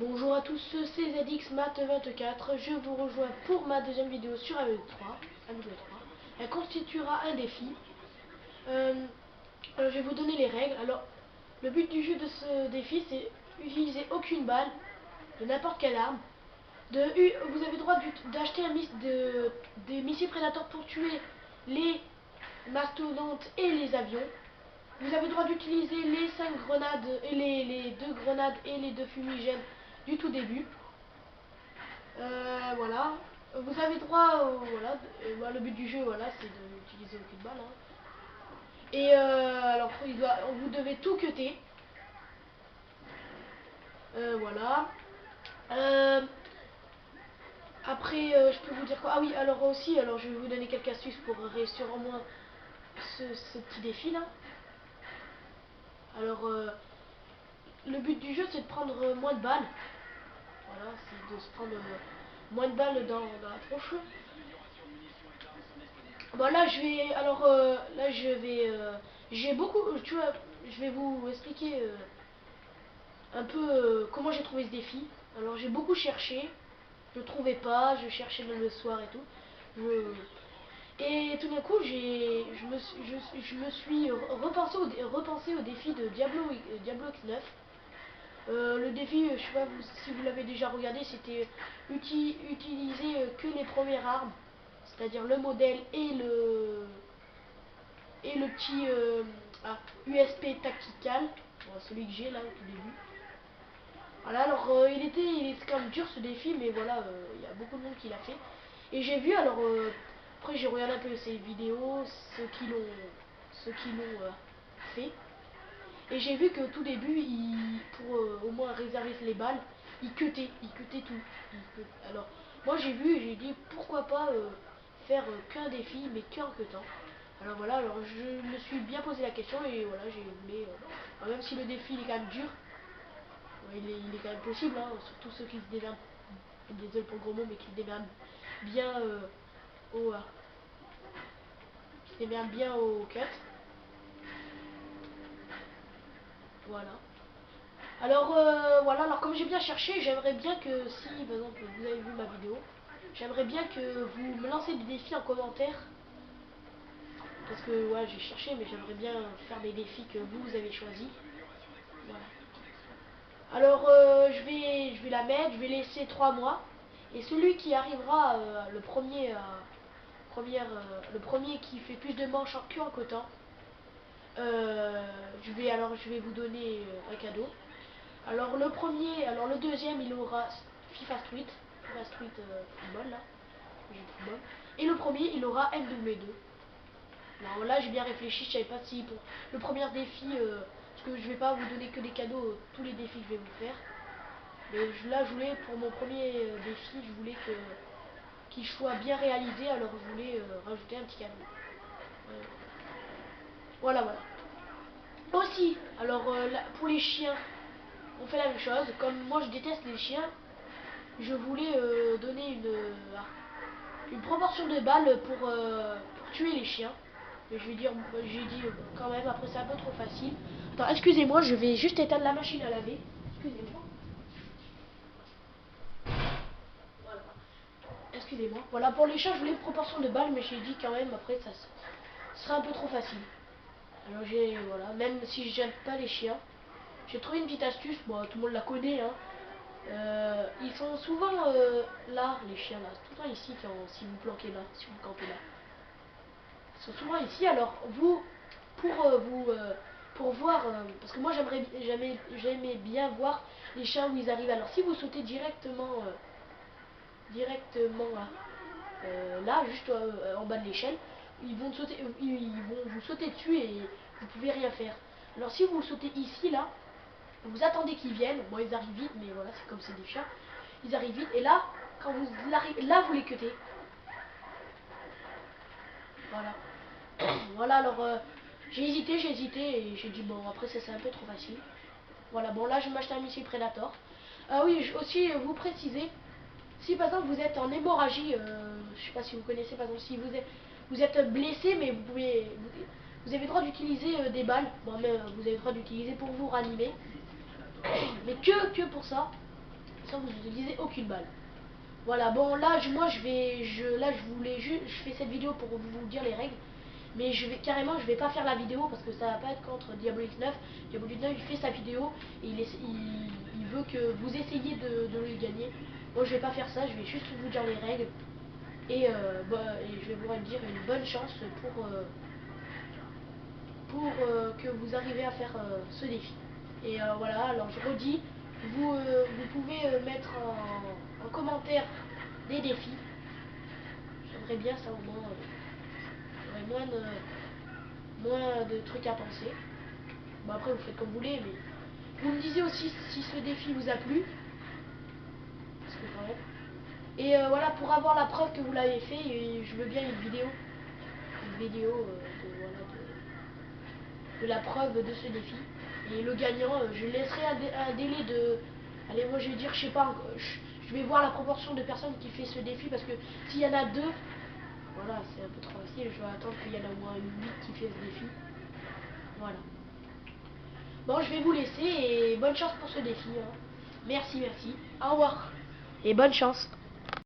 Bonjour à tous, c'est ZXMath24. Je vous rejoins pour ma deuxième vidéo sur AE3. Elle constituera un défi. Euh, je vais vous donner les règles. Alors, le but du jeu de ce défi, c'est utiliser aucune balle de n'importe quelle arme. Vous avez le droit d'acheter des missiles prédateurs pour tuer les mastodontes et les avions. Vous avez le droit d'utiliser les 5 grenades et les 2 grenades et les 2 fumigènes du tout début. Voilà. Vous avez droit, voilà, le but du jeu, voilà, c'est d'utiliser aucune balle. Hein. Et alors, vous devez tout cutter. Voilà. Euh, Après, je peux vous dire quoi? Ah oui, alors aussi, alors je vais vous donner quelques astuces pour réussir au moins ce petit défi là. Alors, le but du jeu, c'est de prendre moins de balles. Voilà, c'est de se prendre moins de balles dans la tronche. Bon là je vais alors là je vais j'ai beaucoup tu vois je vais vous expliquer un peu comment j'ai trouvé ce défi. Alors j'ai beaucoup cherché, je trouvais pas, je cherchais même le soir et tout. Et tout d'un coup je me suis repensé au défi de Diablo X9. Le défi, je sais pas si vous l'avez déjà regardé, c'était utiliser que les premières armes, c'est-à-dire le modèle et le petit USP tactical, celui que j'ai là au tout début. Voilà, alors il était quand même dur ce défi, mais voilà, il y a beaucoup de monde qui l'a fait. Et j'ai vu, alors après j'ai regardé un peu ces vidéos, ceux qui l'ont fait. Et j'ai vu que tout début, pour au moins réserver les balles, il cutait tout. Alors, moi j'ai vu et j'ai dit pourquoi pas faire qu'un défi, mais qu'en cutant. Alors voilà, alors je me suis bien posé la question et voilà, j'ai voulu. Même si le défi il est quand même dur, il est quand même possible, hein, surtout ceux qui se démerdent, désolé pour le gros mot, mais qui se démerdent bien au, qui se démerdent bien au cut. Voilà. Alors voilà, alors comme j'ai bien cherché, j'aimerais bien que si par exemple vous avez vu ma vidéo, j'aimerais bien que vous me lancez des défis en commentaire. Parce que ouais, j'ai cherché, mais j'aimerais bien faire des défis que vous avez choisis. Voilà. Alors je vais la mettre, je vais laisser 3 mois. Et celui qui arrivera le premier qui fait plus de manches en queue en coton, je vais vous donner un cadeau. Alors le deuxième il aura FIFA Street football là, jeu de football. Et le premier il aura MW2. Alors là j'ai bien réfléchi, je savais pas si pour le premier défi, parce que je vais pas vous donner que des cadeaux, tous les défis que je vais vous faire. Mais là je voulais pour mon premier défi, je voulais qu'il soit bien réalisé, alors je voulais rajouter un petit cadeau. Voilà voilà. Aussi, alors pour les chiens, on fait la même chose. Comme moi je déteste les chiens, je voulais donner une proportion de balles pour tuer les chiens. Mais je vais dire, j'ai dit quand même, après c'est un peu trop facile. Attends, excusez-moi, je vais juste éteindre la machine à laver. Excusez-moi. Voilà. Excusez-moi. Voilà, pour les chiens, je voulais une proportion de balles, mais j'ai dit quand même, après ça sera un peu trop facile. Alors voilà, même si j'aime pas les chiens, j'ai trouvé une petite astuce, bon, tout le monde la connaît, hein. Ils sont souvent là, les chiens là, tout le temps ici si vous planquez là, si vous campez là. Ils sont souvent ici, alors vous, pour voir, parce que moi j'aimais bien voir les chiens où ils arrivent. Alors si vous sautez directement là, juste en bas de l'échelle, ils vont vous sauter dessus et vous pouvez rien faire. Alors si vous sautez ici là, vous attendez qu'ils viennent. Bon, ils arrivent vite, mais voilà, c'est comme c'est des chiens. Ils arrivent vite. Et là, quand vous arrivez, là, vous les cuttez. Voilà. Voilà, alors j'ai hésité et j'ai dit bon, après ça c'est un peu trop facile. Voilà, bon là je vais m'acheter un missile Predator. Ah oui, aussi vous préciser, si par exemple vous êtes en hémorragie, je sais pas si vous connaissez par exemple, si vous êtes blessé, mais vous avez le droit d'utiliser des balles. Bon, mais vous avez le droit d'utiliser pour vous ranimer, mais que pour ça. sans vous utiliser aucune balle. Voilà, bon là moi je fais cette vidéo pour vous dire les règles. Mais je vais pas faire la vidéo parce que ça va pas être contre Diablo X9. Diablo X9 il fait sa vidéo et il veut que vous essayiez de le gagner. Moi je vais pas faire ça, je vais juste vous dire les règles. Et je vais vous dire une bonne chance pour que vous arrivez à faire ce défi. Et voilà, alors je redis, vous pouvez mettre en commentaire des défis. J'aimerais bien ça au moins. J'aurais moins de trucs à penser. Bon après vous faites comme vous voulez, mais vous me disiez aussi si ce défi vous a plu. Parce que quand même. Et voilà, pour avoir la preuve que vous l'avez fait, je veux bien une vidéo. Une vidéo de la preuve de ce défi. Et le gagnant, je laisserai un délai de... Allez, moi je vais dire, je sais pas, je vais voir la proportion de personnes qui fait ce défi, parce que s'il y en a 2, voilà, c'est un peu trop facile, je vais attendre qu'il y en a au moins 8 qui fait ce défi. Voilà. Bon, je vais vous laisser et bonne chance pour ce défi. Hein. Merci, merci. Au revoir. Et bonne chance.